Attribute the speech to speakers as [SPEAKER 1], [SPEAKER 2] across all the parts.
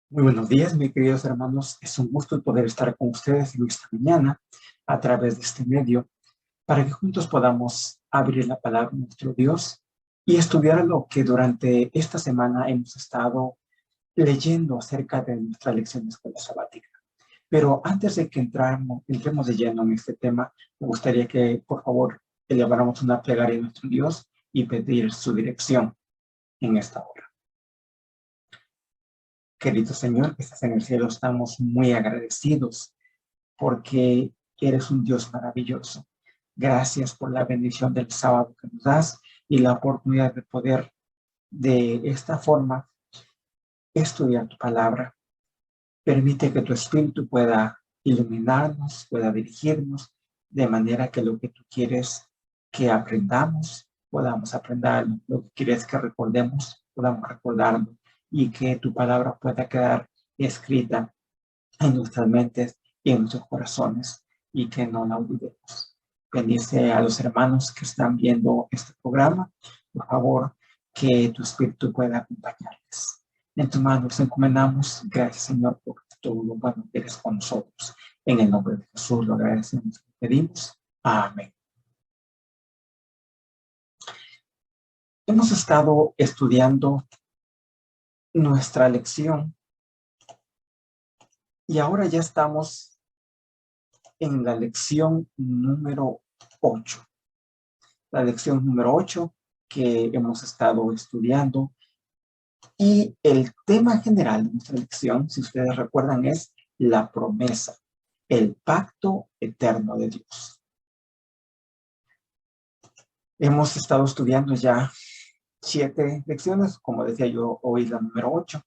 [SPEAKER 1] Muy buenos días, mis queridos hermanos. Es un gusto poder estar con ustedes en esta mañana a través de este medio para que juntos podamos abrir la palabra de nuestro Dios y estudiar lo que durante esta semana hemos estado leyendo acerca de nuestra lección de escuela sabática. Pero antes de que entremos de lleno en este tema, me gustaría que, por favor, eleváramos una plegaria a nuestro Dios y pedir su dirección en esta hora. Querido Señor, que estás en el cielo, estamos muy agradecidos porque eres un Dios maravilloso. Gracias por la bendición del sábado que nos das y la oportunidad de poder de esta forma estudiar tu palabra. Permite que tu Espíritu pueda iluminarnos, pueda dirigirnos, de manera que lo que tú quieres que aprendamos, podamos aprenderlo. Lo que quieres que recordemos, podamos recordarlo. Y que tu palabra pueda quedar escrita en nuestras mentes y en nuestros corazones y que no la olvidemos. Bendice a los hermanos que están viendo este programa. Por favor, que tu Espíritu pueda acompañarles. En tus manos nos encomendamos. Gracias, Señor, por todo lo bueno que eres con nosotros. En el nombre de Jesús lo agradecemos y pedimos. Amén. Hemos estado estudiando nuestra lección y ahora ya estamos en la lección número 8. La lección número 8 que hemos estado estudiando. Y el tema general de nuestra lección, si ustedes recuerdan, es la promesa, el pacto eterno de Dios. Hemos estado estudiando ya 7 lecciones, como decía yo, hoy la número 8.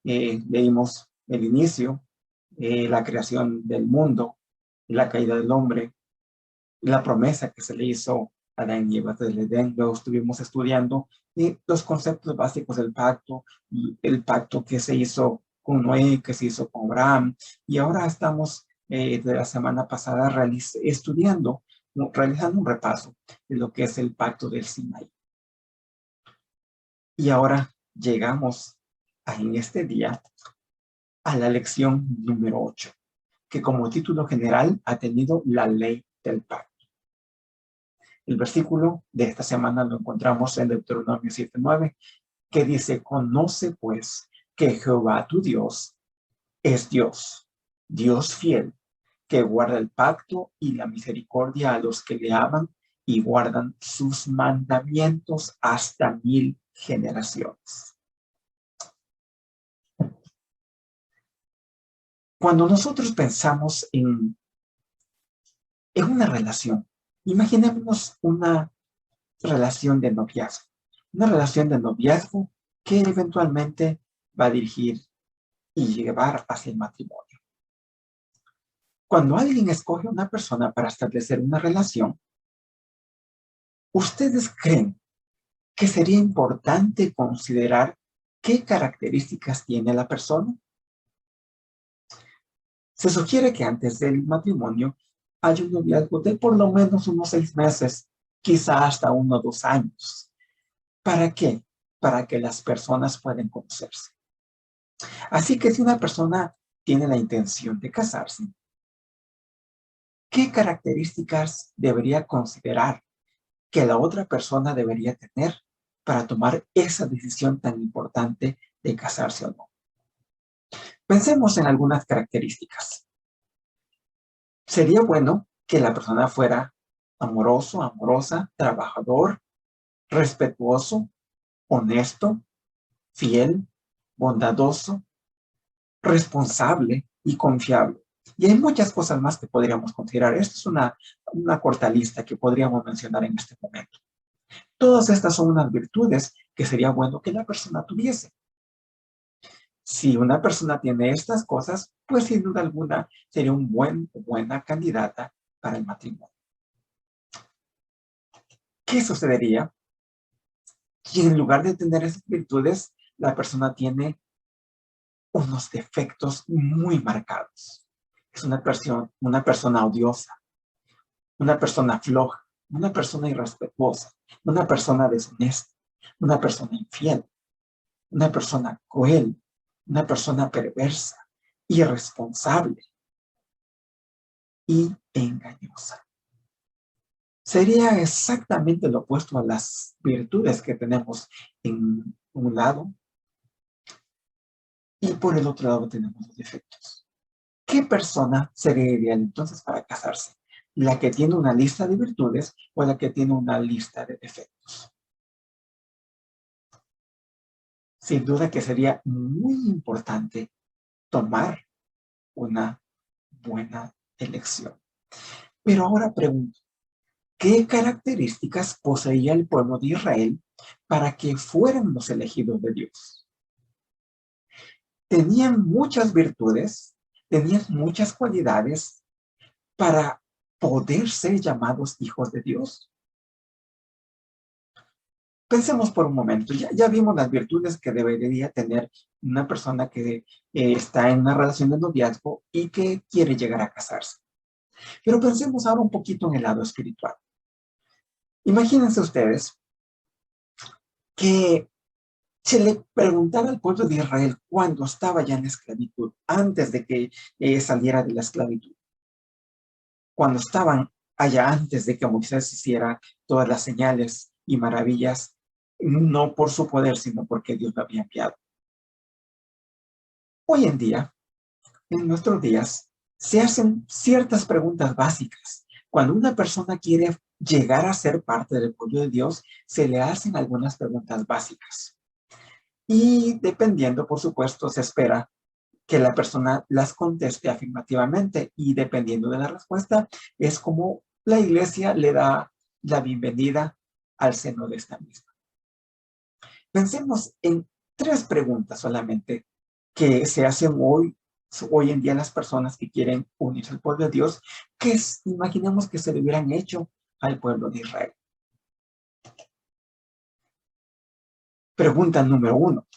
[SPEAKER 1] Leímos el inicio, la creación del mundo, la caída del hombre, la promesa que se le hizo a Adán y Eva del Edén. Luego estuvimos estudiando los conceptos básicos del pacto, y el pacto que se hizo con Noé, que se hizo con Abraham, y ahora estamos de la semana pasada realizando un repaso de lo que es el pacto del Sinaí. Y ahora llegamos en este día a la lección número 8, que como título general ha tenido la ley del pacto. El versículo de esta semana lo encontramos en Deuteronomio 7:9, que dice: conoce pues que Jehová tu Dios es Dios, Dios fiel, que guarda el pacto y la misericordia a los que le aman y guardan sus mandamientos hasta 1000 generaciones. Cuando nosotros pensamos en una relación, imaginémonos una relación de noviazgo. Una relación de noviazgo que eventualmente va a dirigir y llevar hacia el matrimonio. Cuando alguien escoge a una persona para establecer una relación, ¿ustedes creen que sería importante considerar qué características tiene la persona? Se sugiere que antes del matrimonio haya un noviazgo de por lo menos unos 6 meses, quizá hasta 1 o 2 años. ¿Para qué? Para que las personas puedan conocerse. Así que si una persona tiene la intención de casarse, ¿qué características debería considerar que la otra persona debería tener para tomar esa decisión tan importante de casarse o no? Pensemos en algunas características. Sería bueno que la persona fuera amoroso, amorosa, trabajador, respetuoso, honesto, fiel, bondadoso, responsable y confiable. Y hay muchas cosas más que podríamos considerar. Esta es una corta lista que podríamos mencionar en este momento. Todas estas son unas virtudes que sería bueno que la persona tuviese. Si una persona tiene estas cosas, pues sin duda alguna sería buena candidata para el matrimonio. ¿Qué sucedería si en lugar de tener esas virtudes, la persona tiene unos defectos muy marcados? Es una persona odiosa, una persona floja, una persona irrespetuosa, una persona deshonesta, una persona infiel, una persona cruel, una persona perversa, irresponsable y engañosa. Sería exactamente lo opuesto a las virtudes que tenemos en un lado y por el otro lado tenemos los defectos. ¿Qué persona sería ideal entonces para casarse? ¿La que tiene una lista de virtudes o la que tiene una lista de defectos? Sin duda que sería muy importante tomar una buena elección. Pero ahora pregunto, ¿qué características poseía el pueblo de Israel para que fueran los elegidos de Dios? Tenían muchas virtudes, tenían muchas cualidades para poder ser llamados hijos de Dios. Pensemos por un momento, ya vimos las virtudes que debería tener una persona que está en una relación de noviazgo y que quiere llegar a casarse. Pero pensemos ahora un poquito en el lado espiritual. Imagínense ustedes que se le preguntara al pueblo de Israel cuando estaba ya en esclavitud, antes de que saliera de la esclavitud, cuando estaban allá antes de que Moisés hiciera todas las señales y maravillas, no por su poder, sino porque Dios lo había enviado. Hoy en día, en nuestros días, se hacen ciertas preguntas básicas. Cuando una persona quiere llegar a ser parte del pueblo de Dios, se le hacen algunas preguntas básicas. Y dependiendo, por supuesto, se espera que la persona las conteste afirmativamente y dependiendo de la respuesta, es como la iglesia le da la bienvenida al seno de esta misma. Pensemos en 3 preguntas solamente que se hacen hoy en día las personas que quieren unirse al pueblo de Dios, que imaginemos que se le hubieran hecho al pueblo de Israel. Pregunta número 1.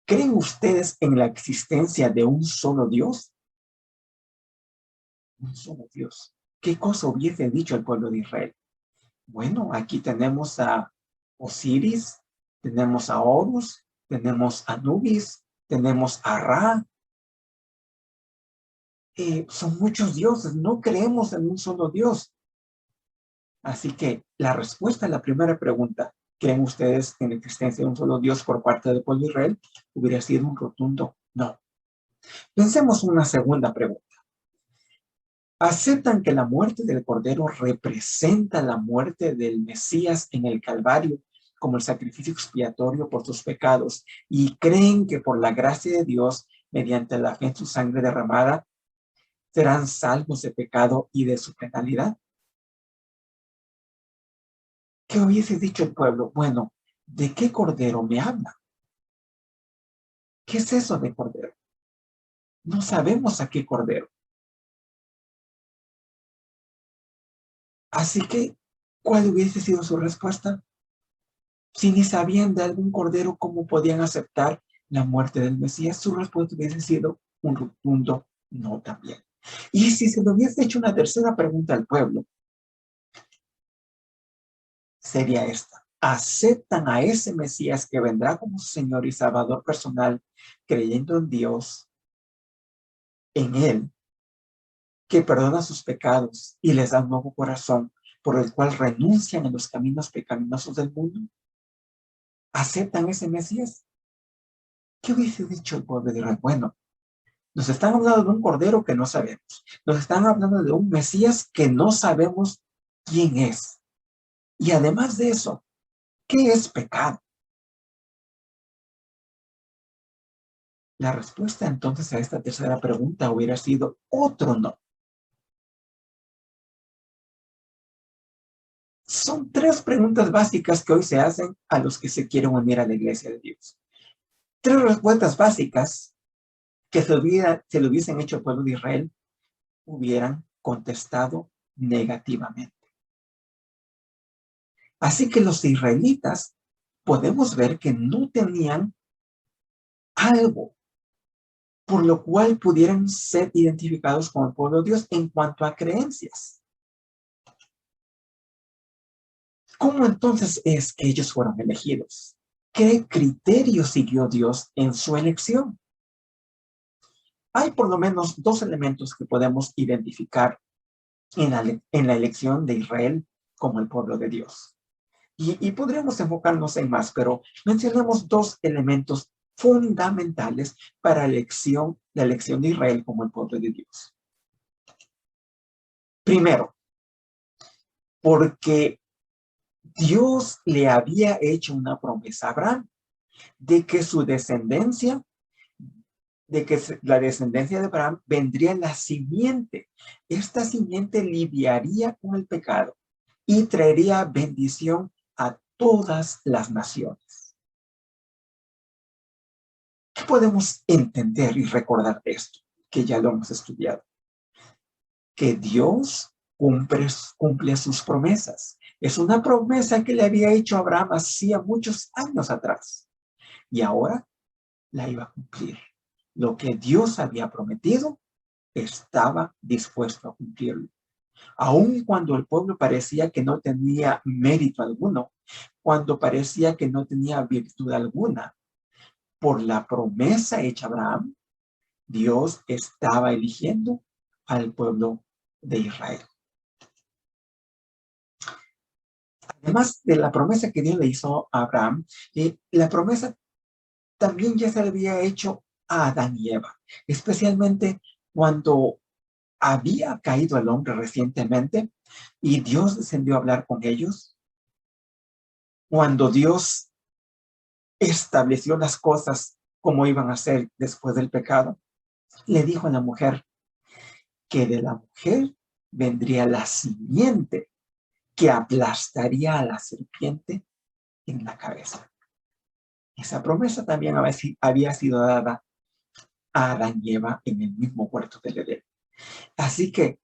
[SPEAKER 1] ¿Creen ustedes en la existencia de un solo Dios? Un solo Dios. ¿Qué cosa hubiese dicho el pueblo de Israel? Bueno, aquí tenemos a Osiris, tenemos a Horus, tenemos a Anubis, tenemos a Ra. Son muchos dioses, no creemos en un solo Dios. Así que la respuesta a la primera pregunta, ¿creen ustedes en la existencia de un solo Dios por parte del pueblo de Israel? Hubiera sido un rotundo no. Pensemos una segunda pregunta. ¿Aceptan que la muerte del Cordero representa la muerte del Mesías en el Calvario como el sacrificio expiatorio por sus pecados y creen que por la gracia de Dios, mediante la fe en su sangre derramada, serán salvos de pecado y de su penalidad? ¿Qué hubiese dicho el pueblo? Bueno, ¿de qué Cordero me habla? ¿Qué es eso de Cordero? No sabemos a qué Cordero. Así que, ¿cuál hubiese sido su respuesta? Si ni sabían de algún Cordero, ¿cómo podían aceptar la muerte del Mesías? Su respuesta hubiese sido un rotundo no también. Y si se le hubiese hecho una tercera pregunta al pueblo, sería esta. ¿Aceptan a ese Mesías que vendrá como su Señor y Salvador personal, creyendo en Dios, en Él, que perdona sus pecados y les da un nuevo corazón, por el cual renuncian a los caminos pecaminosos del mundo? ¿Aceptan ese Mesías? ¿Qué hubiese dicho el pueblo de Israel? Bueno, nos están hablando de un cordero que no sabemos. Nos están hablando de un Mesías que no sabemos quién es. Y además de eso, ¿qué es pecado? La respuesta entonces a esta tercera pregunta hubiera sido otro no. Son 3 preguntas básicas que hoy se hacen a los que se quieren unir a la iglesia de Dios. 3 respuestas básicas que se le hubiesen hecho al pueblo de Israel, hubieran contestado negativamente. Así que los israelitas podemos ver que no tenían algo por lo cual pudieran ser identificados con el pueblo de Dios en cuanto a creencias. ¿Cómo entonces es que ellos fueron elegidos? ¿Qué criterio siguió Dios en su elección? Hay por lo menos dos elementos que podemos identificar en la elección de Israel como el pueblo de Dios. Y podríamos enfocarnos en más, pero mencionemos dos elementos fundamentales para la elección de Israel como el pueblo de Dios. Primero, porque Dios le había hecho una promesa a Abraham de que su descendencia, la descendencia de Abraham vendría la simiente. Esta simiente lidiaría con el pecado y traería bendición a todas las naciones. ¿Qué podemos entender y recordar de esto? Que ya lo hemos estudiado. Que Dios cumple sus promesas. Es una promesa que le había hecho a Abraham hacía muchos años atrás. Y ahora la iba a cumplir. Lo que Dios había prometido, estaba dispuesto a cumplirlo. Aun cuando el pueblo parecía que no tenía mérito alguno, cuando parecía que no tenía virtud alguna, por la promesa hecha a Abraham, Dios estaba eligiendo al pueblo de Israel. Además de la promesa que Dios le hizo a Abraham, la promesa también ya se le había hecho a Adán y Eva, especialmente cuando había caído el hombre recientemente y Dios descendió a hablar con ellos. Cuando Dios estableció las cosas como iban a ser después del pecado, le dijo a la mujer que de la mujer vendría la simiente que aplastaría a la serpiente en la cabeza. Esa promesa también había sido dada a Adán y Eva en el mismo huerto del Edén. Así que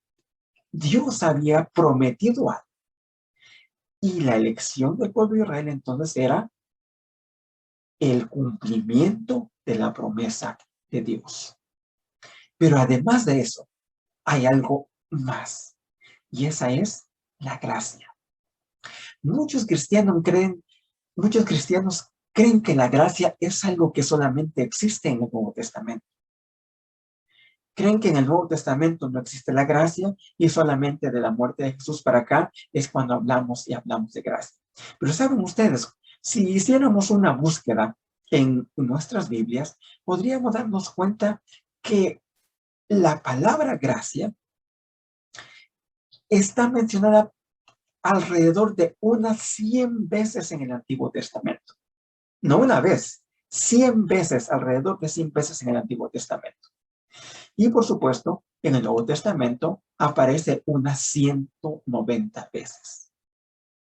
[SPEAKER 1] Dios había prometido algo. Y la elección del pueblo de Israel entonces era el cumplimiento de la promesa de Dios. Pero además de eso, hay algo más. Y esa es la gracia. Muchos cristianos creen que la gracia es algo que solamente existe en el Nuevo Testamento. Creen que en el Nuevo Testamento no existe la gracia y solamente de la muerte de Jesús para acá es cuando hablamos de gracia. Pero saben ustedes, si hiciéramos una búsqueda en nuestras Biblias, podríamos darnos cuenta que la palabra gracia está mencionada alrededor de unas 100 veces en el Antiguo Testamento. No una vez, 100 veces, alrededor de 100 veces en el Antiguo Testamento. Y por supuesto, en el Nuevo Testamento aparece unas 190 veces.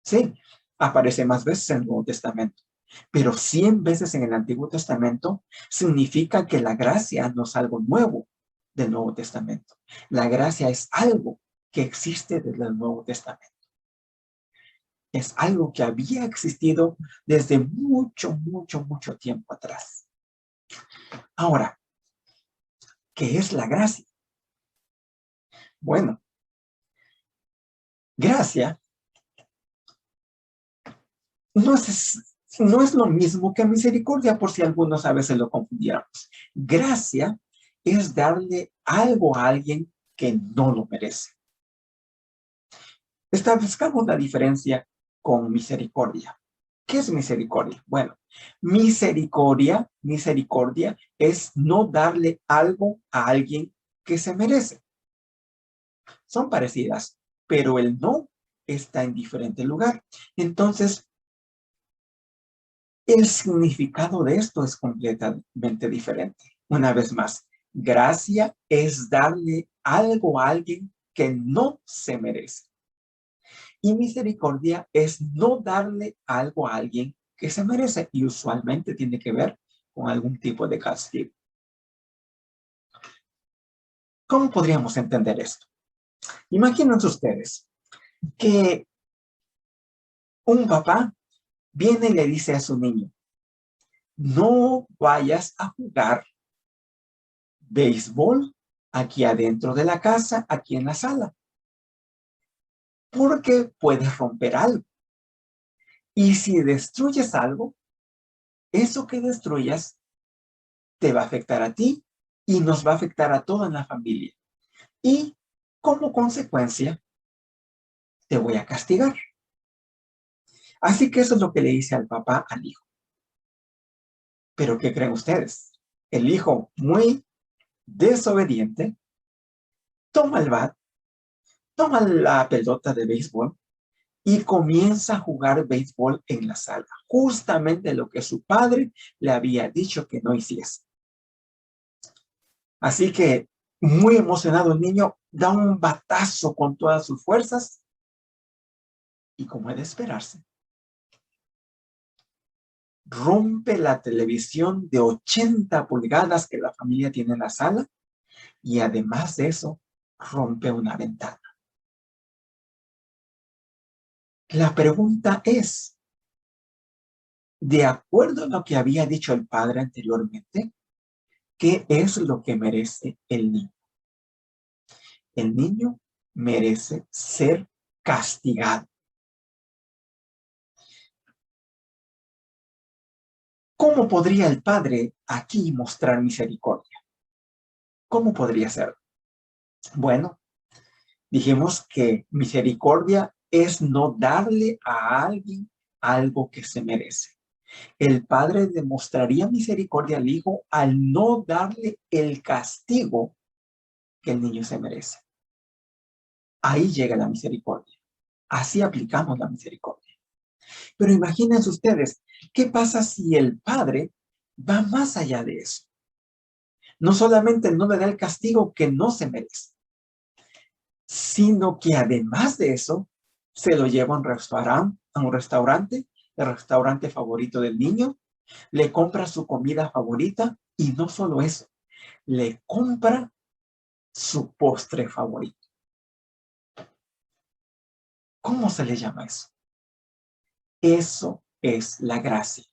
[SPEAKER 1] Sí, aparece más veces en el Nuevo Testamento. Pero 100 veces en el Antiguo Testamento significa que la gracia no es algo nuevo del Nuevo Testamento. La gracia es algo que existe desde el Nuevo Testamento. Es algo que había existido desde mucho, mucho, mucho tiempo atrás. Ahora, ¿qué es la gracia? Bueno, gracia no es lo mismo que misericordia, por si algunos a veces lo confundiéramos. Gracia es darle algo a alguien que no lo merece. Establezcamos la diferencia con misericordia. ¿Qué es misericordia? Bueno, misericordia es no darle algo a alguien que se merece. Son parecidas, pero el no está en diferente lugar. Entonces, el significado de esto es completamente diferente. Una vez más, gracia es darle algo a alguien que no se merece. Y misericordia es no darle algo a alguien que se merece y usualmente tiene que ver con algún tipo de castigo. ¿Cómo podríamos entender esto? Imagínense ustedes que un papá viene y le dice a su niño, no vayas a jugar béisbol aquí adentro de la casa, aquí en la sala, porque puedes romper algo. Y si destruyes algo, eso que destruyas te va a afectar a ti y nos va a afectar a toda la familia. Y como consecuencia, te voy a castigar. Así que eso es lo que le dice al papá al hijo. Pero ¿qué creen ustedes? El hijo, muy desobediente, toma el bat, toma la pelota de béisbol y comienza a jugar béisbol en la sala. Justamente lo que su padre le había dicho que no hiciese. Así que, muy emocionado el niño, da un batazo con todas sus fuerzas y, como es de esperarse, rompe la televisión de 80 pulgadas que la familia tiene en la sala y, además de eso, rompe una ventana. La pregunta es, de acuerdo a lo que había dicho el padre anteriormente, ¿qué es lo que merece el niño? El niño merece ser castigado. ¿Cómo podría el padre aquí mostrar misericordia? ¿Cómo podría ser? Bueno, dijimos que misericordia es no darle a alguien algo que se merece. El padre demostraría misericordia al hijo al no darle el castigo que el niño se merece. Ahí llega la misericordia. Así aplicamos la misericordia. Pero imagínense ustedes, ¿qué pasa si el padre va más allá de eso? No solamente no le da el castigo que no se merece, sino que además de eso, se lo lleva a un restaurante, el restaurante favorito del niño, le compra su comida favorita y no solo eso, le compra su postre favorito. ¿Cómo se le llama eso? Eso es la gracia.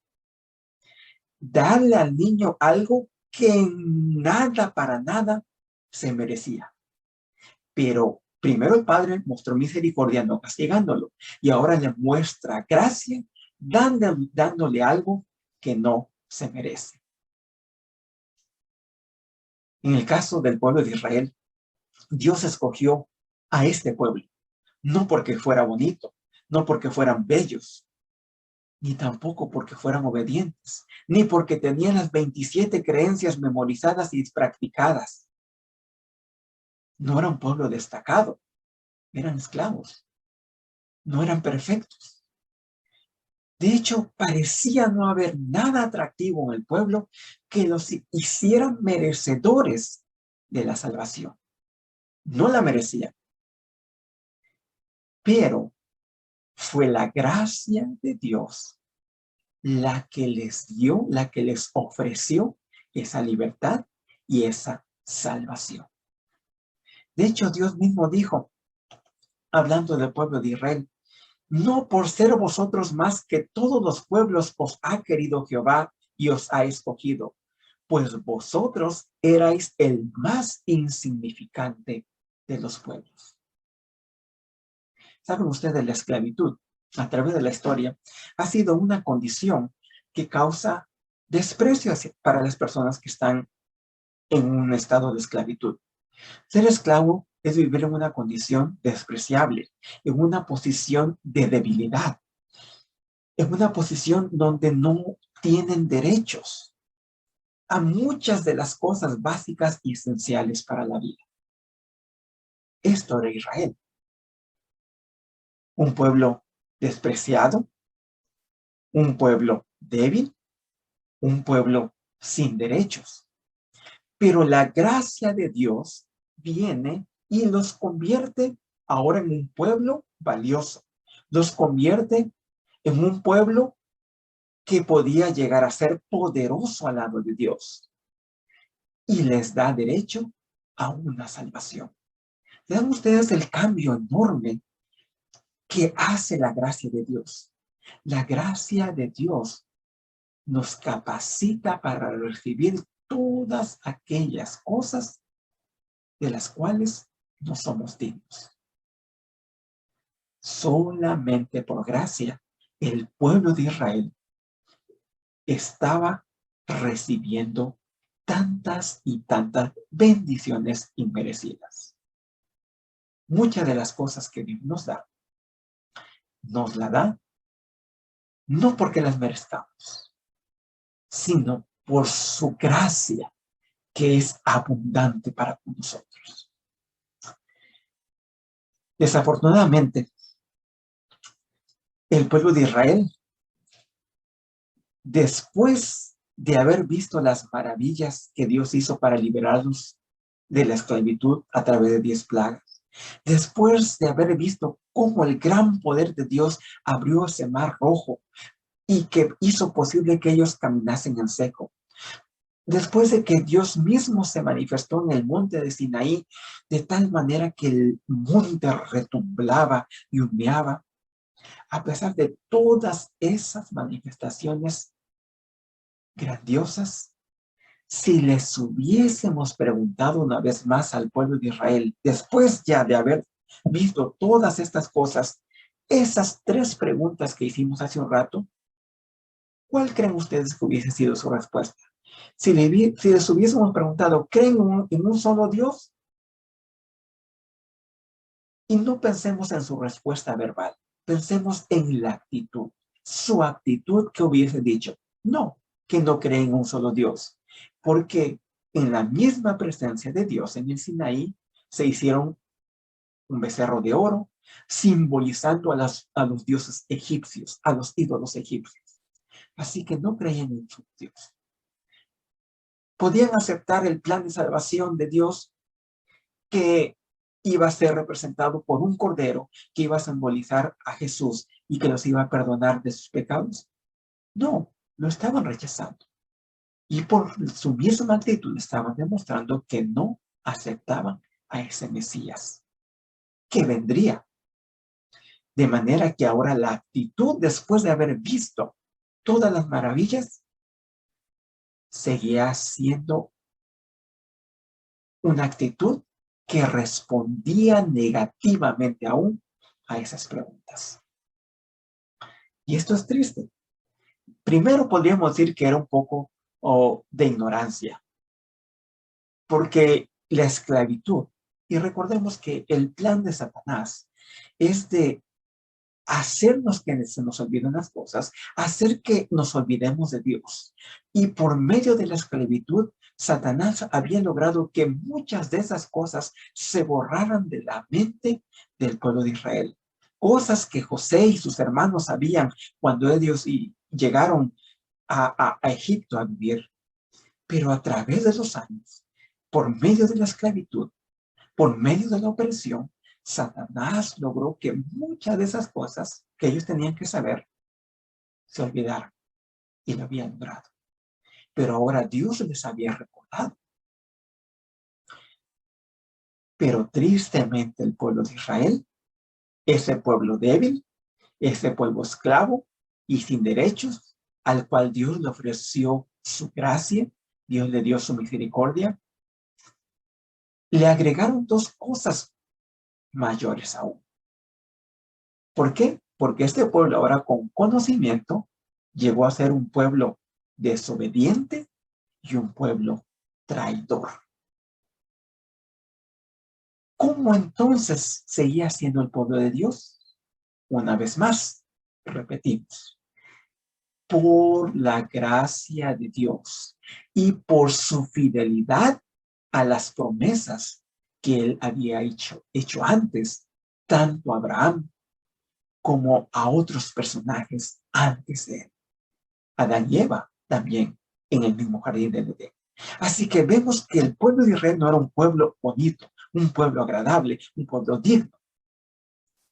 [SPEAKER 1] Darle al niño algo que nada, para nada, se merecía. Pero primero el padre mostró misericordia no castigándolo, y ahora le muestra gracia dándole algo que no se merece. En el caso del pueblo de Israel, Dios escogió a este pueblo, no porque fuera bonito, no porque fueran bellos, ni tampoco porque fueran obedientes, ni porque tenían las 27 creencias memorizadas y practicadas. No era un pueblo destacado, eran esclavos, no eran perfectos. De hecho, parecía no haber nada atractivo en el pueblo que los hiciera merecedores de la salvación. No la merecían, pero fue la gracia de Dios la que les dio, la que les ofreció esa libertad y esa salvación. De hecho, Dios mismo dijo, hablando del pueblo de Israel, no por ser vosotros más que todos los pueblos os ha querido Jehová y os ha escogido, pues vosotros erais el más insignificante de los pueblos. ¿Saben ustedes? La esclavitud, a través de la historia, ha sido una condición que causa desprecio para las personas que están en un estado de esclavitud. Ser esclavo es vivir en una condición despreciable, en una posición de debilidad, en una posición donde no tienen derechos a muchas de las cosas básicas y esenciales para la vida. Esto era Israel, un pueblo despreciado, un pueblo débil, un pueblo sin derechos. Pero la gracia de Dios viene y los convierte ahora en un pueblo valioso. Los convierte en un pueblo que podía llegar a ser poderoso al lado de Dios. Y les da derecho a una salvación. ¿Vean ustedes el cambio enorme que hace la gracia de Dios? La gracia de Dios nos capacita para recibir todas aquellas cosas de las cuales no somos dignos. Solamente por gracia, el pueblo de Israel estaba recibiendo tantas y tantas bendiciones inmerecidas. Muchas de las cosas que Dios nos la da no porque las merezcamos, sino por su gracia, que es abundante para nosotros. Desafortunadamente, el pueblo de Israel, después de haber visto las maravillas que Dios hizo para liberarlos de la esclavitud a través de 10 plagas, después de haber visto cómo el gran poder de Dios abrió ese mar rojo y que hizo posible que ellos caminasen en seco, después de que Dios mismo se manifestó en el monte de Sinaí de tal manera que el monte retumblaba y humeaba, a pesar de todas esas manifestaciones grandiosas, si les hubiésemos preguntado una vez más al pueblo de Israel, después ya de haber visto todas estas cosas, esas 3 preguntas que hicimos hace un rato, ¿cuál creen ustedes que hubiese sido su respuesta? Si les hubiésemos preguntado, ¿creen en un solo Dios? Y no pensemos en su respuesta verbal, pensemos en la actitud, su actitud que hubiese dicho, no, que no creen en un solo Dios, porque en la misma presencia de Dios en el Sinaí se hicieron un becerro de oro, simbolizando a los dioses egipcios, a los ídolos egipcios. Así que no creían en su Dios. Podían aceptar el plan de salvación de Dios que iba a ser representado por un cordero que iba a simbolizar a Jesús y que los iba a perdonar de sus pecados. No, lo estaban rechazando. Y por su misma actitud estaban demostrando que no aceptaban a ese Mesías, que vendría. De manera que ahora la actitud, después de haber visto todas las maravillas, seguía siendo una actitud que respondía negativamente aún a esas preguntas. Y esto es triste. Primero podríamos decir que era un poco de ignorancia, porque la esclavitud, y recordemos que el plan de Satanás es de hacernos que se nos olviden las cosas, hacer que nos olvidemos de Dios. Y por medio de la esclavitud, Satanás había logrado que muchas de esas cosas se borraran de la mente del pueblo de Israel. Cosas que José y sus hermanos sabían cuando ellos llegaron a Egipto a vivir. Pero a través de los años, por medio de la esclavitud, por medio de la opresión, Satanás logró que muchas de esas cosas que ellos tenían que saber se olvidaran y lo habían logrado. Pero ahora Dios les había recordado. Pero tristemente el pueblo de Israel, ese pueblo débil, ese pueblo esclavo y sin derechos, al cual Dios le ofreció su gracia, Dios le dio su misericordia, le agregaron 2 cosas mayores aún. ¿Por qué? Porque este pueblo ahora con conocimiento llegó a ser un pueblo desobediente y un pueblo traidor. ¿Cómo entonces seguía siendo el pueblo de Dios? Una vez más, repetimos, por la gracia de Dios y por su fidelidad a las promesas que él había hecho antes, tanto a Abraham como a otros personajes antes de él. Adán y Eva también en el mismo jardín del Edén. Así que vemos que el pueblo de Israel no era un pueblo bonito, un pueblo agradable, un pueblo digno,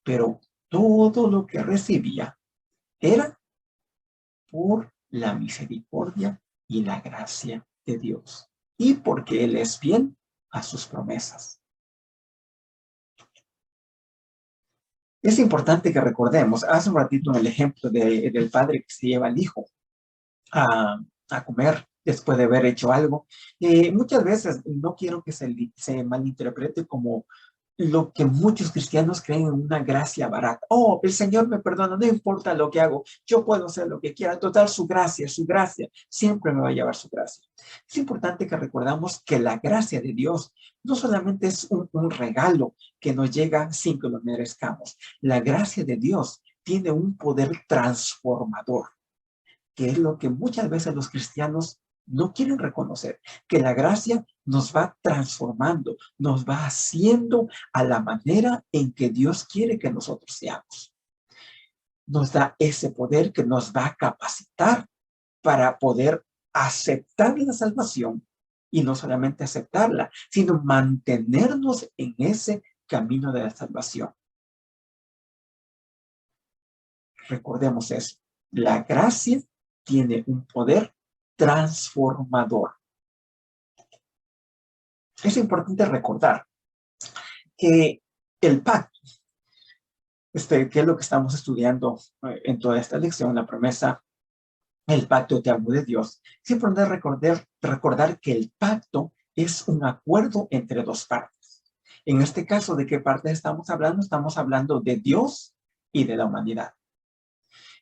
[SPEAKER 1] pero todo lo que recibía era por la misericordia y la gracia de Dios y porque Él es fiel a sus promesas. Es importante que recordemos, hace un ratito en el ejemplo del padre que se lleva al hijo a comer después de haber hecho algo. Muchas veces no quiero que se malinterprete como lo que muchos cristianos creen en una gracia barata. Oh, el Señor me perdona, no importa lo que hago, yo puedo hacer lo que quiera. Total, su gracia, siempre me va a llevar su gracia. Es importante que recordamos que la gracia de Dios no solamente es un regalo que nos llega sin que lo merezcamos. La gracia de Dios tiene un poder transformador, que es lo que muchas veces los cristianos no quieren reconocer, que la gracia nos va transformando, nos va haciendo a la manera en que Dios quiere que nosotros seamos. Nos da ese poder que nos va a capacitar para poder aceptar la salvación y no solamente aceptarla, sino mantenernos en ese camino de la salvación. Recordemos eso. La gracia tiene un poder transformador. Es importante recordar que el pacto, que es lo que estamos estudiando en toda esta lección, la promesa, el pacto te amo de Dios, es importante recordar que el pacto es un acuerdo entre dos partes. En este caso, ¿de qué parte estamos hablando? Estamos hablando de Dios y de la humanidad.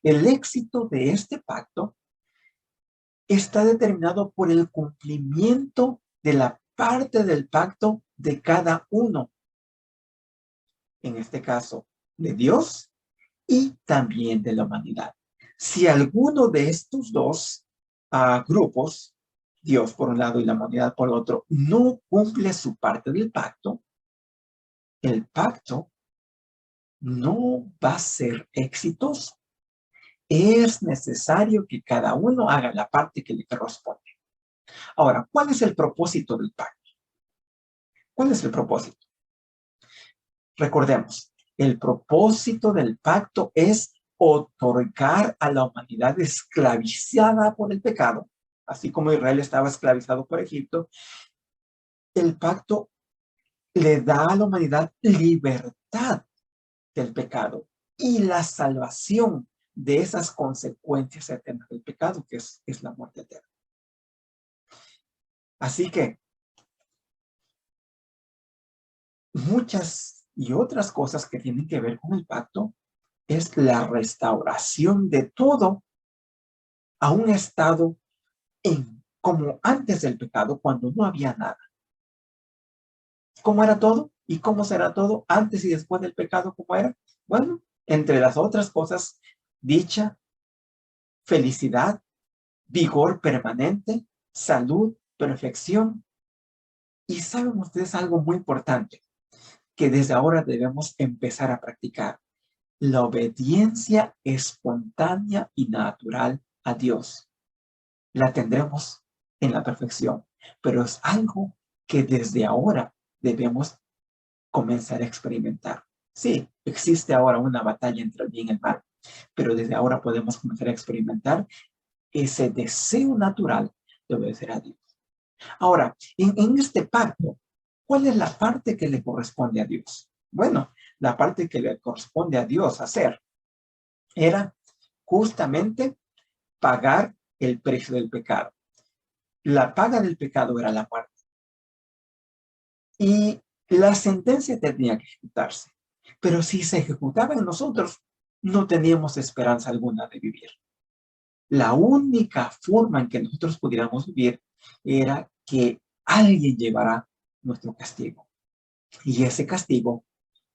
[SPEAKER 1] El éxito de este pacto está determinado por el cumplimiento de la parte del pacto de cada uno. En este caso, de Dios y también de la humanidad. Si alguno de estos dos grupos, Dios por un lado y la humanidad por el otro, no cumple su parte del pacto, el pacto no va a ser exitoso. Es necesario que cada uno haga la parte que le corresponde. Ahora, ¿cuál es el propósito del pacto? ¿Cuál es el propósito? Recordemos, el propósito del pacto es otorgar a la humanidad esclavizada por el pecado, así como Israel estaba esclavizado por Egipto. El pacto le da a la humanidad libertad del pecado y la salvación de esas consecuencias eternas del pecado, que es la muerte eterna. Así que muchas y otras cosas que tienen que ver con el pacto es la restauración de todo a un estado como antes del pecado, cuando no había nada. ¿Cómo era todo? ¿Y cómo será todo antes y después del pecado? ¿Cómo era? Bueno, entre las otras cosas, dicha, felicidad, vigor permanente, salud, perfección. Y saben ustedes algo muy importante que desde ahora debemos empezar a practicar: la obediencia espontánea y natural a Dios. La tendremos en la perfección, pero es algo que desde ahora debemos comenzar a experimentar. Sí, existe ahora una batalla entre el bien y el mal, pero desde ahora podemos comenzar a experimentar ese deseo natural de obedecer a Dios. Ahora, en este pacto, ¿cuál es la parte que le corresponde a Dios? Bueno, la parte que le corresponde a Dios hacer era justamente pagar el precio del pecado. La paga del pecado era la muerte. Y la sentencia tenía que ejecutarse. Pero si se ejecutaba en nosotros, no teníamos esperanza alguna de vivir. La única forma en que nosotros pudiéramos vivir era que alguien llevara nuestro castigo. Y ese castigo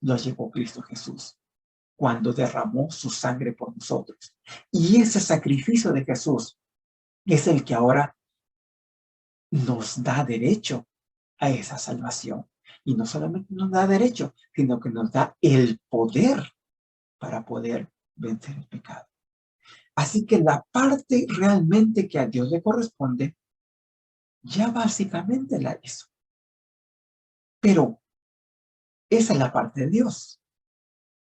[SPEAKER 1] lo llevó Cristo Jesús cuando derramó su sangre por nosotros. Y ese sacrificio de Jesús es el que ahora nos da derecho a esa salvación. Y no solamente nos da derecho, sino que nos da el poder para poder vencer el pecado. Así que la parte realmente que a Dios le corresponde, ya básicamente la hizo. Pero esa es la parte de Dios.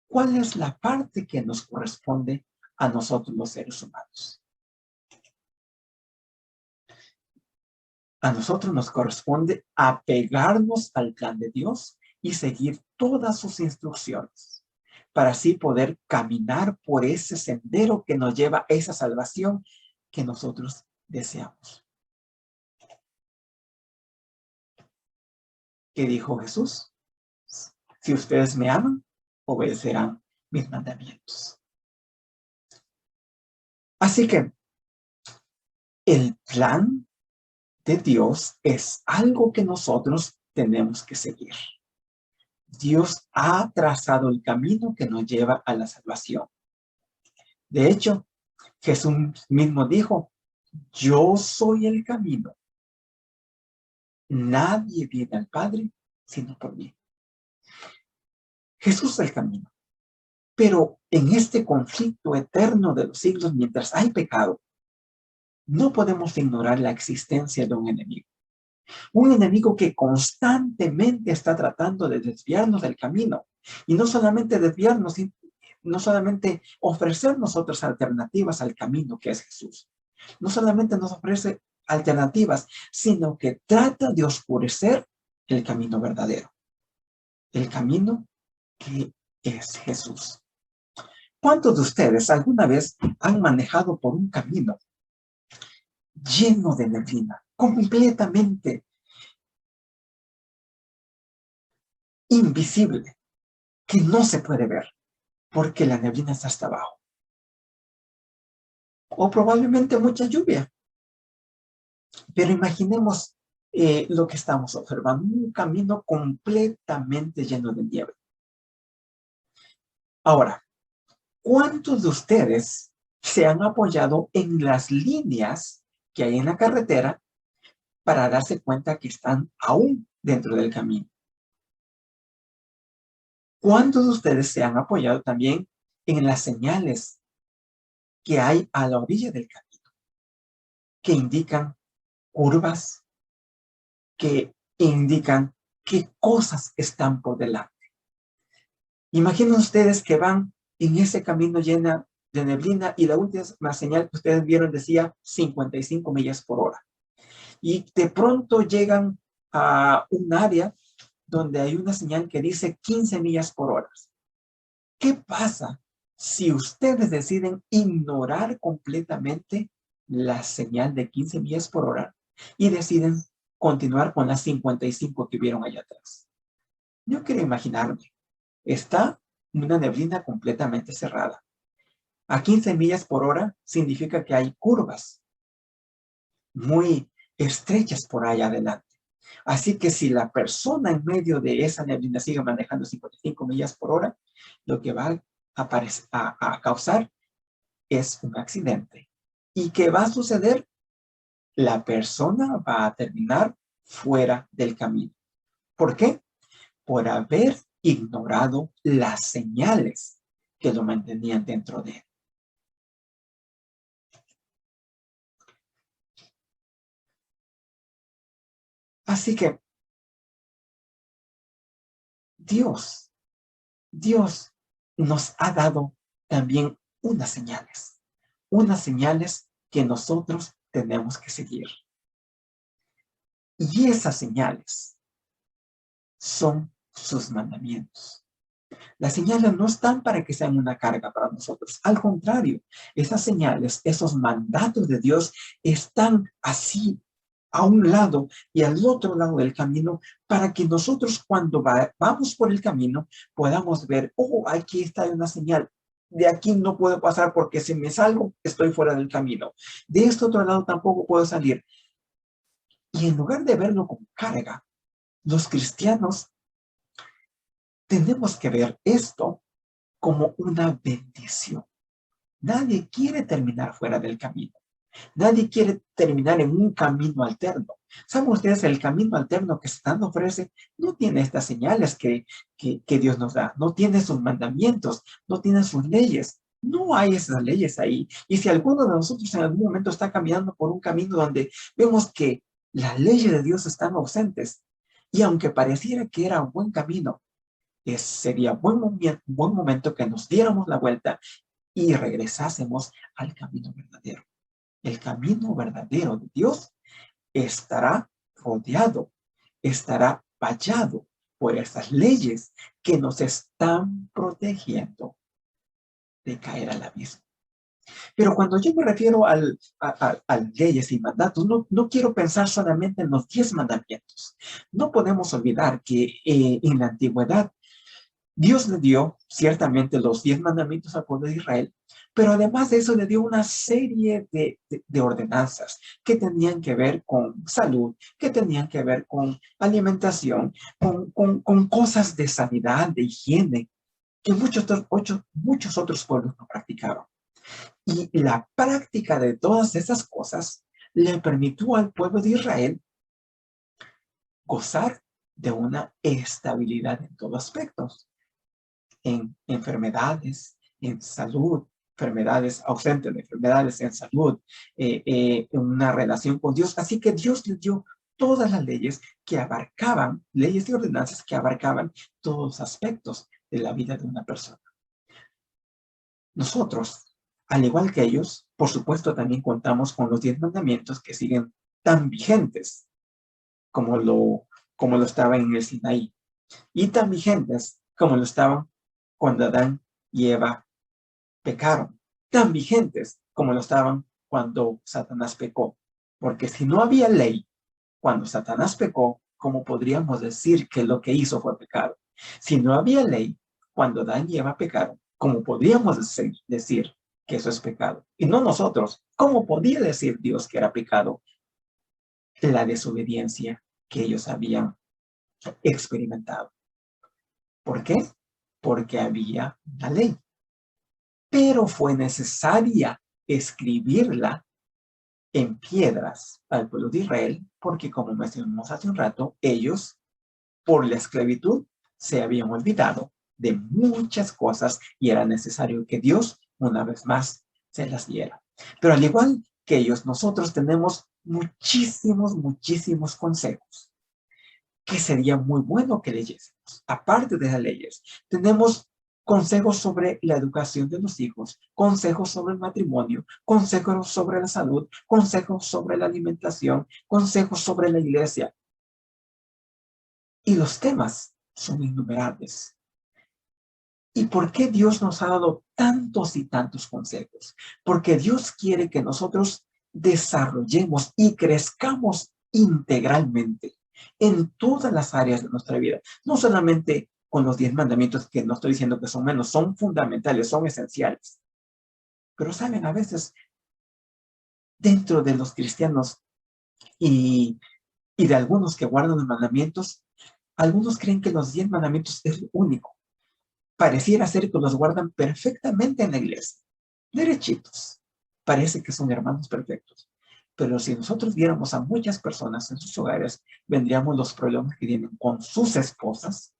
[SPEAKER 1] ¿Cuál es la parte que nos corresponde a nosotros los seres humanos? A nosotros nos corresponde apegarnos al plan de Dios y seguir todas sus instrucciones, para así poder caminar por ese sendero que nos lleva a esa salvación que nosotros deseamos. ¿Qué dijo Jesús? Si ustedes me aman, obedecerán mis mandamientos. Así que el plan de Dios es algo que nosotros tenemos que seguir. Dios ha trazado el camino que nos lleva a la salvación. De hecho, Jesús mismo dijo, yo soy el camino. Nadie viene al Padre sino por mí. Jesús es el camino. Pero en este conflicto eterno de los siglos, mientras hay pecado, no podemos ignorar la existencia de un enemigo. Un enemigo que constantemente está tratando de desviarnos del camino. Y no solamente desviarnos, no solamente ofrecernos otras alternativas al camino que es Jesús. No solamente nos ofrece alternativas, sino que trata de oscurecer el camino verdadero. El camino que es Jesús. ¿Cuántos de ustedes alguna vez han manejado por un camino lleno de neblina, completamente invisible, que no se puede ver porque la neblina está hasta abajo? O probablemente mucha lluvia. Pero imaginemos lo que estamos observando, un camino completamente lleno de nieve. Ahora, ¿cuántos de ustedes se han apoyado en las líneas que hay en la carretera para darse cuenta que están aún dentro del camino? ¿Cuántos de ustedes se han apoyado también en las señales que hay a la orilla del camino, que indican curvas, que indican qué cosas están por delante? Imaginen ustedes que van en ese camino llena de neblina y la última señal que ustedes vieron decía 55 millas por hora. Y de pronto llegan a un área donde hay una señal que dice 15 millas por hora. ¿Qué pasa si ustedes deciden ignorar completamente la señal de 15 millas por hora y deciden continuar con las 55 que vieron allá atrás? Yo quiero imaginarme, está una neblina completamente cerrada. A 15 millas por hora significa que hay curvas muy estrechas por allá adelante. Así que si la persona en medio de esa neblina sigue manejando 55 millas por hora, lo que va a causar es un accidente. ¿Y qué va a suceder? La persona va a terminar fuera del camino. ¿Por qué? Por haber ignorado las señales que lo mantenían dentro de él. Así que Dios nos ha dado también unas señales que nosotros tenemos que seguir. Y esas señales son sus mandamientos. Las señales no están para que sean una carga para nosotros. Al contrario, esas señales, esos mandatos de Dios están así a un lado y al otro lado del camino para que nosotros cuando vamos por el camino podamos ver, oh, aquí está una señal. De aquí no puedo pasar porque si me salgo estoy fuera del camino. De este otro lado tampoco puedo salir. Y en lugar de verlo como carga, los cristianos tenemos que ver esto como una bendición. Nadie quiere terminar fuera del camino. Nadie quiere terminar en un camino alterno. ¿Saben ustedes? El camino alterno que Satán ofrece no tiene estas señales que Dios nos da. No tiene sus mandamientos, no tiene sus leyes. No hay esas leyes ahí. Y si alguno de nosotros en algún momento está caminando por un camino donde vemos que las leyes de Dios están ausentes, y aunque pareciera que era un buen camino, sería buen momento que nos diéramos la vuelta y regresásemos al camino verdadero. El camino verdadero de Dios estará rodeado, estará vallado por esas leyes que nos están protegiendo de caer al abismo. Pero cuando yo me refiero a leyes y mandatos, no quiero pensar solamente en los 10 mandamientos. No podemos olvidar que en la antigüedad Dios le dio ciertamente los 10 mandamientos al pueblo de Israel, pero además de eso le dio una serie de ordenanzas que tenían que ver con salud, que tenían que ver con alimentación, con cosas de sanidad, de higiene, que muchos otros pueblos no practicaban. Y la práctica de todas esas cosas le permitió al pueblo de Israel gozar de una estabilidad en todos aspectos, en enfermedades, en salud, enfermedades ausentes de enfermedades, en salud, en una relación con Dios. Así que Dios le dio todas las leyes que abarcaban, leyes y ordenanzas que abarcaban todos los aspectos de la vida de una persona. Nosotros, al igual que ellos, por supuesto, también contamos con los 10 mandamientos que siguen tan vigentes como lo estaban en el Sinaí, y tan vigentes como lo estaban cuando Adán y Eva pecaron, tan vigentes como lo estaban cuando Satanás pecó. Porque si no había ley cuando Satanás pecó, ¿cómo podríamos decir que lo que hizo fue pecado? Si no había ley cuando Adán y Eva pecaron, ¿cómo podríamos decir que eso es pecado? Y no nosotros. ¿Cómo podía decir Dios que era pecado la desobediencia que ellos habían experimentado? ¿Por qué? Porque había una ley. Pero fue necesaria escribirla en piedras al pueblo de Israel, porque como mencionamos hace un rato, ellos, por la esclavitud, se habían olvidado de muchas cosas y era necesario que Dios, una vez más, se las diera. Pero al igual que ellos, nosotros tenemos muchísimos consejos que sería muy bueno que leyésemos. Aparte de las leyes, tenemos consejos sobre la educación de los hijos, consejos sobre el matrimonio, consejos sobre la salud, consejos sobre la alimentación, consejos sobre la iglesia. Y los temas son innumerables. ¿Y por qué Dios nos ha dado tantos y tantos consejos? Porque Dios quiere que nosotros desarrollemos y crezcamos integralmente en todas las áreas de nuestra vida. No solamente con los 10 mandamientos, que no estoy diciendo que son menos, son fundamentales, son esenciales. Pero saben, a veces dentro de los cristianos y, y de algunos que guardan los mandamientos, algunos creen que los 10 mandamientos es lo único. Pareciera ser que los guardan perfectamente en la iglesia, derechitos. Parece que son hermanos perfectos. Pero si nosotros viéramos a muchas personas en sus hogares, vendríamos los problemas que tienen con sus esposas,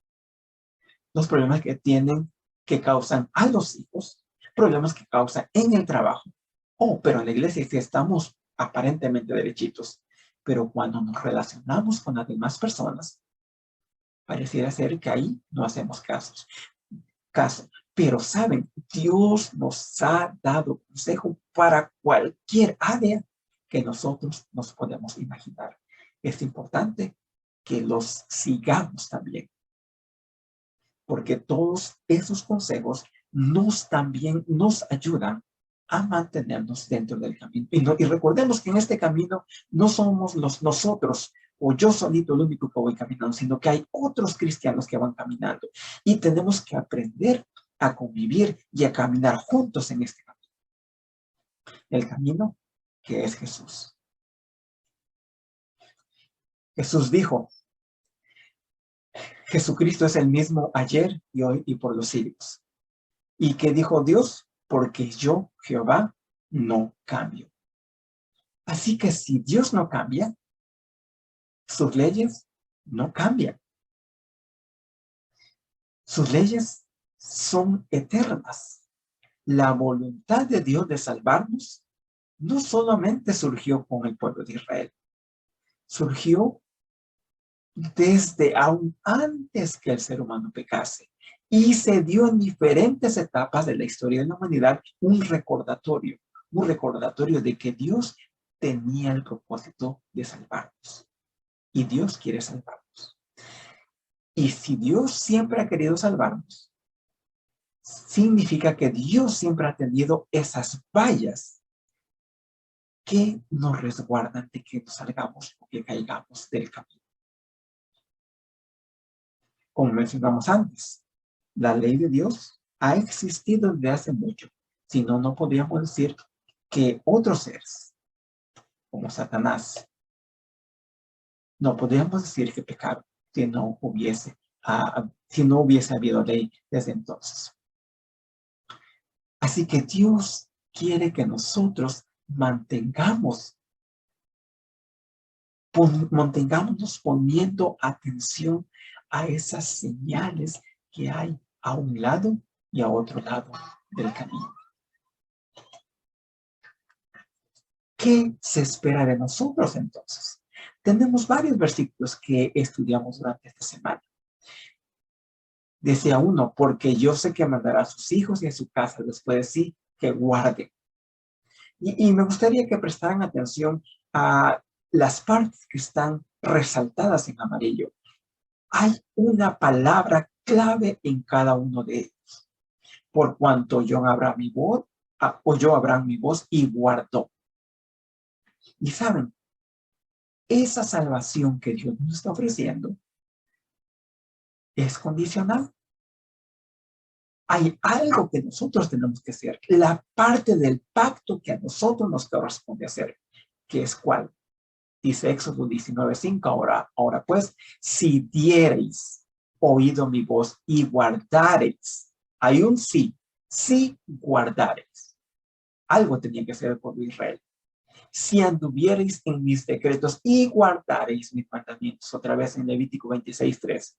[SPEAKER 1] los problemas que tienen, que causan a los hijos, problemas que causan en el trabajo. Oh, pero en la iglesia sí estamos aparentemente derechitos. Pero cuando nos relacionamos con las demás personas, pareciera ser que ahí no hacemos caso. Pero saben, Dios nos ha dado consejo para cualquier área que nosotros nos podemos imaginar. Es importante que los sigamos también, porque todos esos consejos también nos ayudan a mantenernos dentro del camino. Y recordemos que en este camino no somos nosotros o yo solito el único que voy caminando, sino que hay otros cristianos que van caminando. Y tenemos que aprender a convivir y a caminar juntos en este camino. El camino que es Jesús. Jesús dijo, Jesucristo es el mismo ayer y hoy y por los siglos. ¿Y qué dijo Dios? Porque yo, Jehová, no cambio. Así que si Dios no cambia, sus leyes no cambian. Sus leyes son eternas. La voluntad de Dios de salvarnos no solamente surgió con el pueblo de Israel, surgió desde aún antes que el ser humano pecase y se dio en diferentes etapas de la historia de la humanidad un recordatorio de que Dios tenía el propósito de salvarnos y Dios quiere salvarnos. Y si Dios siempre ha querido salvarnos, significa que Dios siempre ha tenido esas vallas que nos resguardan de que nos salgamos o que caigamos del camino. Como mencionamos antes, La ley de Dios ha existido desde hace mucho. Si no, no podríamos decir que otros seres, como Satanás, no podríamos decir que pecaron si no hubiese habido ley desde entonces. Así que Dios quiere que nosotros mantengámonos poniendo atención a esas señales que hay a un lado y a otro lado del camino. ¿Qué se espera de nosotros entonces? Tenemos varios versículos que estudiamos durante esta semana. Decía uno, porque yo sé que mandará a sus hijos y a su casa después de sí que guarden. Y me gustaría que prestaran atención a las partes que están resaltadas en amarillo. Hay una palabra clave en cada uno de ellos. Por cuanto oyó Abraham mi voz y guardó. Y saben, esa salvación que Dios nos está ofreciendo es condicional. Hay algo que nosotros tenemos que hacer. La parte del pacto que a nosotros nos corresponde hacer. ¿Que es cuál? Dice Éxodo 19:5, ahora pues, si diereis oído mi voz y guardareis, hay un sí, si guardareis. Algo tenía que hacer el pueblo de Israel. Si anduviereis en mis decretos y guardareis mis mandamientos, otra vez en Levítico 26:3.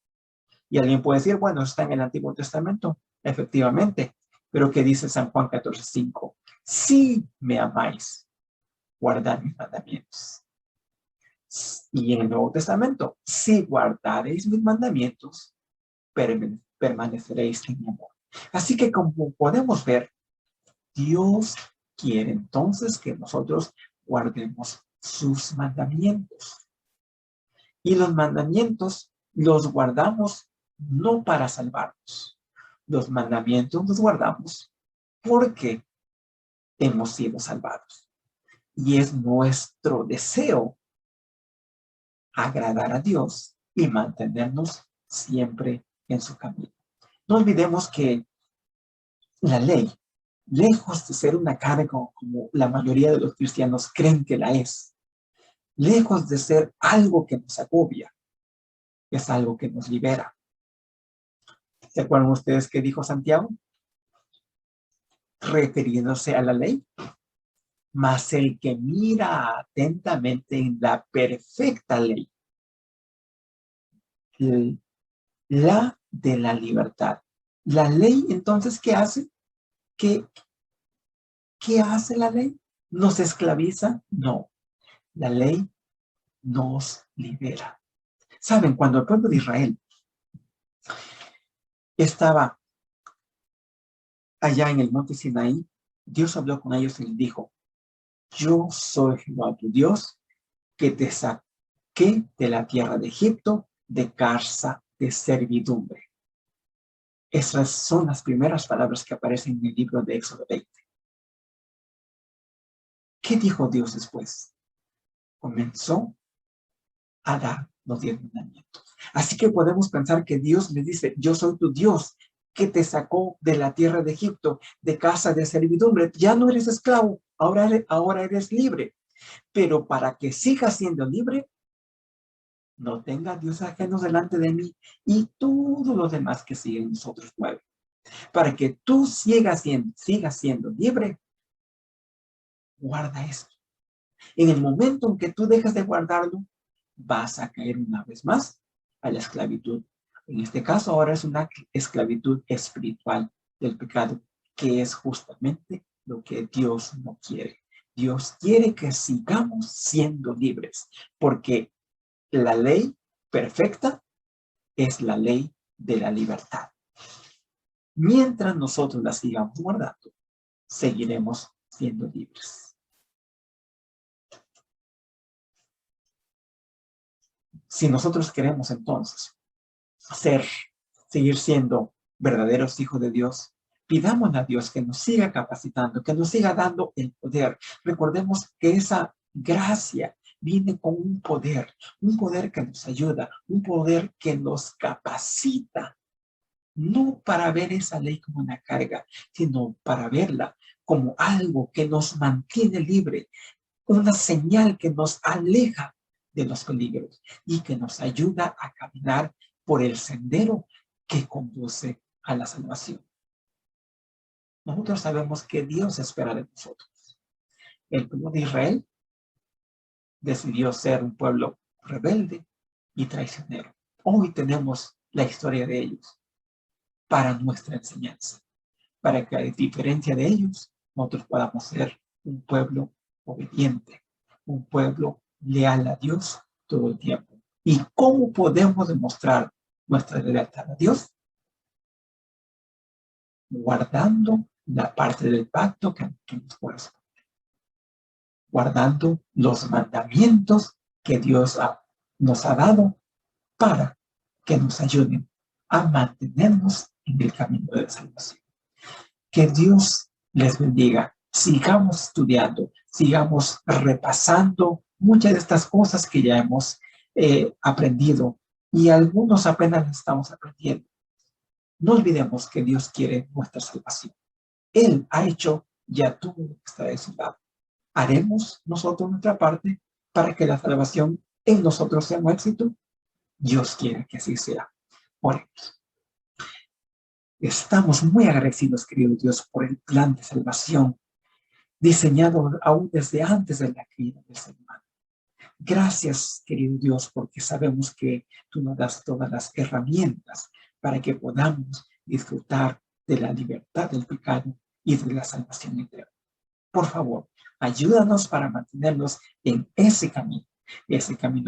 [SPEAKER 1] Y alguien puede decir, bueno, está en el Antiguo Testamento, efectivamente, pero ¿qué dice San Juan 14:5? Si me amáis, guardad mis mandamientos. Y en el Nuevo Testamento, si guardaréis mis mandamientos, permaneceréis en mi amor. Así que como podemos ver, Dios quiere entonces que nosotros guardemos sus mandamientos. Y los mandamientos los guardamos no para salvarnos. Los mandamientos los guardamos porque hemos sido salvados. Y es nuestro deseo agradar a Dios y mantenernos siempre en su camino. No olvidemos que la ley, lejos de ser una carga como la mayoría de los cristianos creen que la es, lejos de ser algo que nos agobia, es algo que nos libera. ¿Se acuerdan ustedes qué dijo Santiago? Refiriéndose a la ley. Mas el que mira atentamente en la perfecta ley, la de la libertad. La ley, entonces, ¿qué hace? ¿Qué hace la ley? ¿Nos esclaviza? No. La ley nos libera. ¿Saben? Cuando el pueblo de Israel estaba allá en el monte Sinaí, Dios habló con ellos y les dijo, yo soy Jehová tu Dios, que te saqué de la tierra de Egipto, de casa de servidumbre. Esas son las primeras palabras que aparecen en el libro de Éxodo 20. ¿Qué dijo Dios después? Comenzó a dar los 10 mandamientos. Así que podemos pensar que Dios le dice, yo soy tu Dios, que te sacó de la tierra de Egipto, de casa de servidumbre. Ya no eres esclavo, ahora eres libre. Pero para que sigas siendo libre, no tenga Dios ajenos delante de mí y todos los demás que siguen nosotros 9. Para que tú sigas siendo libre, guarda esto. En el momento en que tú dejas de guardarlo, vas a caer una vez más a la esclavitud. En este caso ahora es una esclavitud espiritual del pecado, que es justamente lo que Dios no quiere. Dios quiere que sigamos siendo libres, porque la ley perfecta es la ley de la libertad. Mientras nosotros la sigamos guardando, seguiremos siendo libres. Si nosotros queremos entonces seguir siendo verdaderos hijos de Dios, pidámosle a Dios que nos siga capacitando, que nos siga dando el poder. Recordemos que esa gracia viene con un poder que nos ayuda, un poder que nos capacita no para ver esa ley como una carga, sino para verla como algo que nos mantiene libre, una señal que nos aleja de los peligros y que nos ayuda a caminar por el sendero que conduce a la salvación. Nosotros sabemos que Dios espera de nosotros. El pueblo de Israel decidió ser un pueblo rebelde y traicionero. Hoy tenemos la historia de ellos para nuestra enseñanza, para que a diferencia de ellos, nosotros podamos ser un pueblo obediente, un pueblo leal a Dios todo el tiempo. ¿Y cómo podemos demostrar nuestra lealtad a Dios? Guardando la parte del pacto que nos corresponde, guardando los mandamientos que Dios nos ha dado para que nos ayuden a mantenernos en el camino de la salvación. Que Dios les bendiga. Sigamos estudiando, sigamos repasando muchas de estas cosas que ya hemos aprendido y algunos apenas estamos aprendiendo. No olvidemos que Dios quiere nuestra salvación. Él ha hecho ya todo lo que está de su lado. ¿Haremos nosotros nuestra parte para que la salvación en nosotros sea un éxito? Dios quiere que así sea. Oremos. Estamos muy agradecidos, querido Dios, por el plan de salvación diseñado aún desde antes de la caída del ser humano. Gracias, querido Dios, porque sabemos que tú nos das todas las herramientas para que podamos disfrutar de la libertad del pecado y de la salvación eterna. Por favor, ayúdanos para mantenernos en ese camino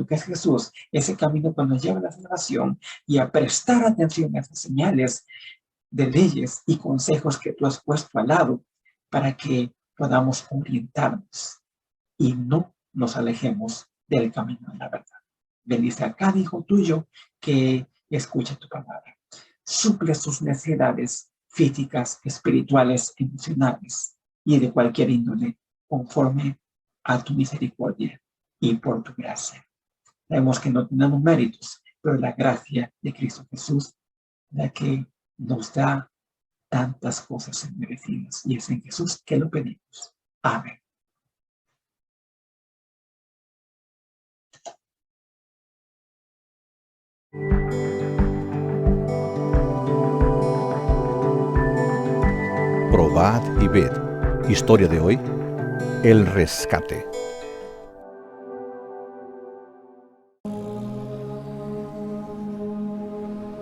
[SPEAKER 1] que es Jesús, ese camino que nos lleva a la salvación y a prestar atención a esas señales de leyes y consejos que tú has puesto al lado para que podamos orientarnos y no nos alejemos del camino de la verdad. Bendice a cada hijo tuyo que escucha tu palabra. Suple sus necesidades físicas, espirituales, emocionales y de cualquier índole conforme a tu misericordia y por tu gracia. Sabemos que no tenemos méritos, pero la gracia de Cristo Jesús, la que nos da tantas cosas inmerecidas, y es en Jesús que lo pedimos. Amén.
[SPEAKER 2] Probad y ved. Historia de hoy: el rescate.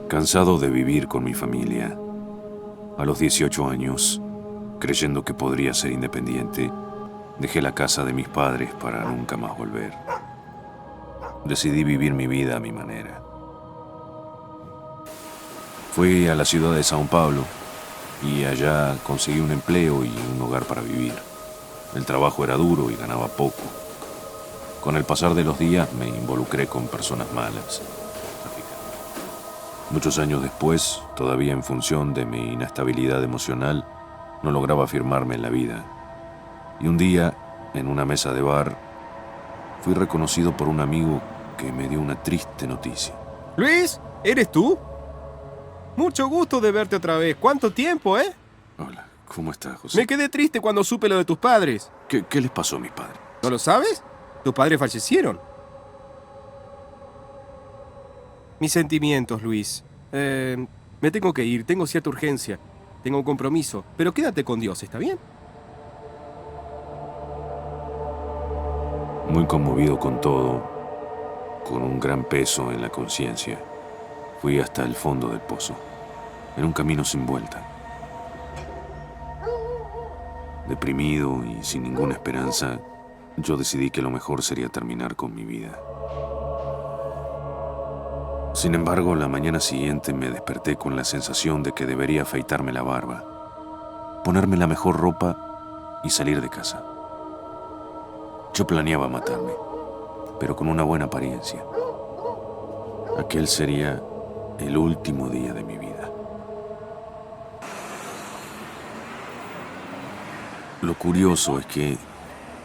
[SPEAKER 3] Cansado de vivir con mi familia, a los 18 años, creyendo que podría ser independiente, dejé la casa de mis padres para nunca más volver. Decidí vivir mi vida a mi manera. Fui a la ciudad de São Paulo y allá conseguí un empleo y un hogar para vivir. El trabajo era duro y ganaba poco. Con el pasar de los días me involucré con personas malas. Muchos años después, todavía en función de mi inestabilidad emocional, no lograba afirmarme en la vida. Y un día, en una mesa de bar, fui reconocido por un amigo que me dio una triste noticia.
[SPEAKER 4] Luis, ¿eres tú? Mucho gusto de verte otra vez. ¿Cuánto tiempo, eh?
[SPEAKER 3] Hola, ¿cómo estás, José?
[SPEAKER 4] Me quedé triste cuando supe lo de tus padres.
[SPEAKER 3] ¿Qué les pasó a mis padres?
[SPEAKER 4] ¿No lo sabes? Tus padres fallecieron. Mis sentimientos, Luis. Me tengo que ir, tengo cierta urgencia. Tengo un compromiso, pero quédate con Dios, ¿está bien?
[SPEAKER 3] Muy conmovido con todo, con un gran peso en la conciencia, fui hasta el fondo del pozo, en un camino sin vuelta. Deprimido y sin ninguna esperanza, yo decidí que lo mejor sería terminar con mi vida. Sin embargo, la mañana siguiente me desperté con la sensación de que debería afeitarme la barba, ponerme la mejor ropa y salir de casa. Yo planeaba matarme, pero con una buena apariencia. Aquel sería el último día de mi vida. Lo curioso es que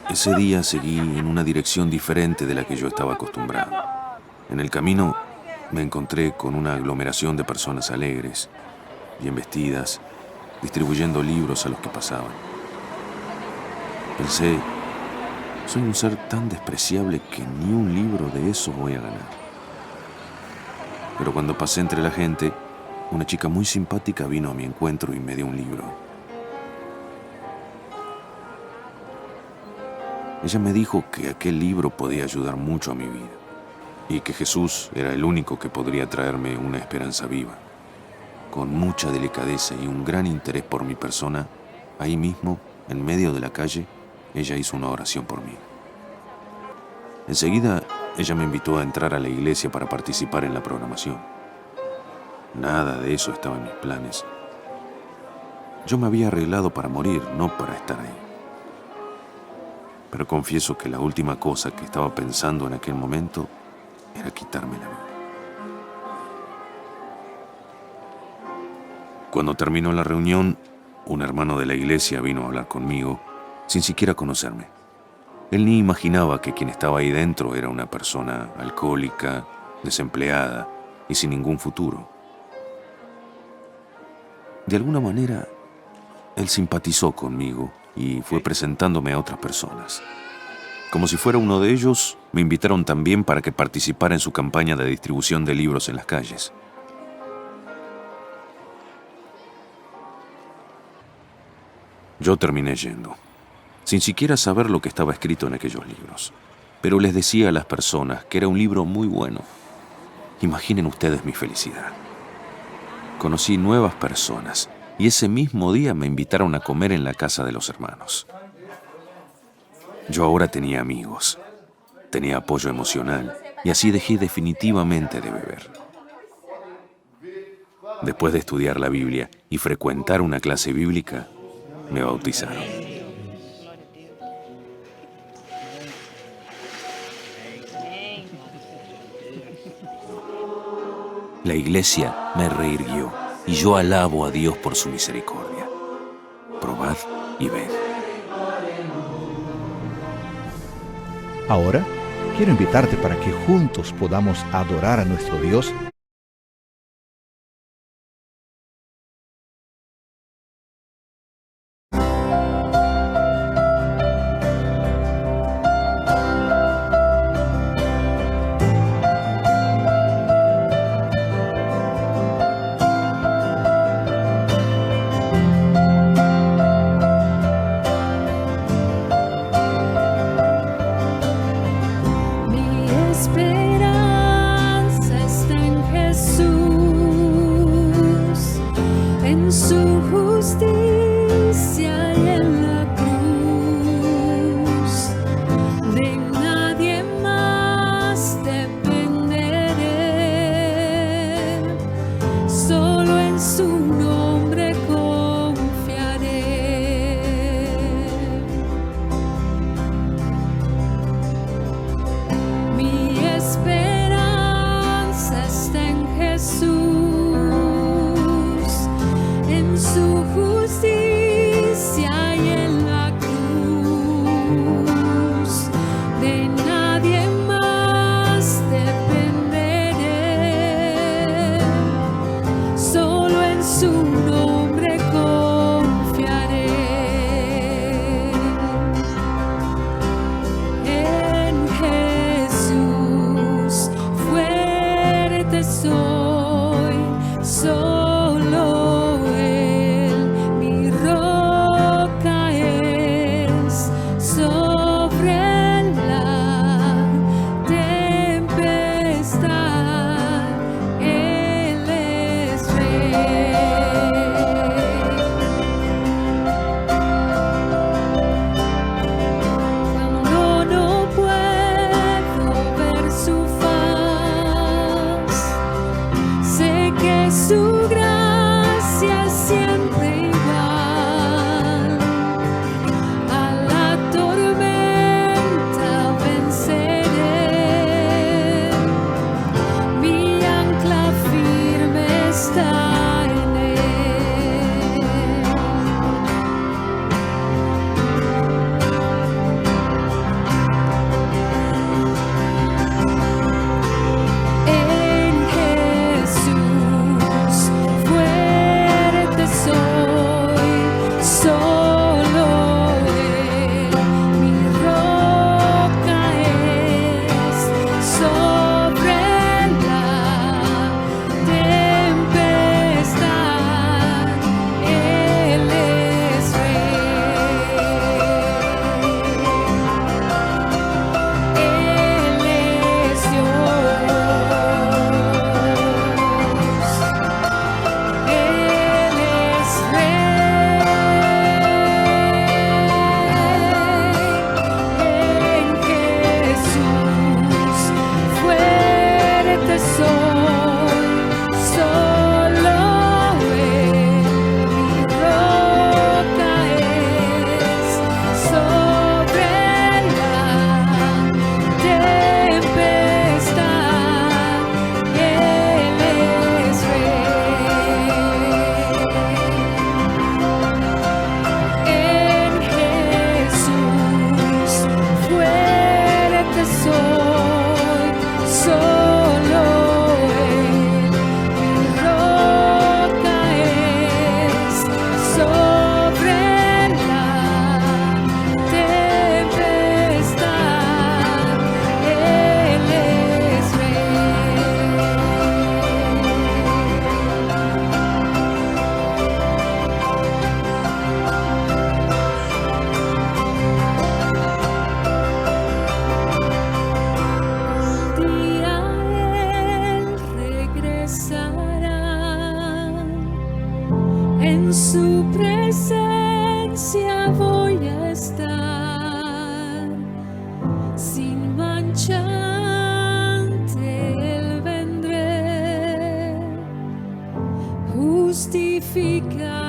[SPEAKER 3] ese día seguí en una dirección diferente de la que yo estaba acostumbrado. En el camino me encontré con una aglomeración de personas alegres, bien vestidas, distribuyendo libros a los que pasaban. Pensé, soy un ser tan despreciable que ni un libro de eso voy a ganar. Pero cuando pasé entre la gente, una chica muy simpática vino a mi encuentro y me dio un libro. Ella me dijo que aquel libro podía ayudar mucho a mi vida y que Jesús era el único que podría traerme una esperanza viva. Con mucha delicadeza y un gran interés por mi persona, ahí mismo, en medio de la calle, ella hizo una oración por mí. Enseguida, ella me invitó a entrar a la iglesia para participar en la programación. Nada de eso estaba en mis planes. Yo me había arreglado para morir, no para estar ahí. Pero confieso que la última cosa que estaba pensando en aquel momento era quitarme la vida. Cuando terminó la reunión, un hermano de la iglesia vino a hablar conmigo sin siquiera conocerme. Él ni imaginaba que quien estaba ahí dentro era una persona alcohólica, desempleada y sin ningún futuro. De alguna manera, él simpatizó conmigo y fue presentándome a otras personas. Como si fuera uno de ellos, me invitaron también para que participara en su campaña de distribución de libros en las calles. Yo terminé yendo, sin siquiera saber lo que estaba escrito en aquellos libros. Pero les decía a las personas que era un libro muy bueno. Imaginen ustedes mi felicidad. Conocí nuevas personas y ese mismo día me invitaron a comer en la casa de los hermanos. Yo ahora tenía amigos, tenía apoyo emocional y así dejé definitivamente de beber. Después de estudiar la Biblia y frecuentar una clase bíblica, me bautizaron. La iglesia me reirguió y yo alabo a Dios por su misericordia. Probad y ved.
[SPEAKER 2] Ahora quiero invitarte para que juntos podamos adorar a nuestro Dios
[SPEAKER 5] su presencia voy a estar, sin mancha ante Él vendré, justificar.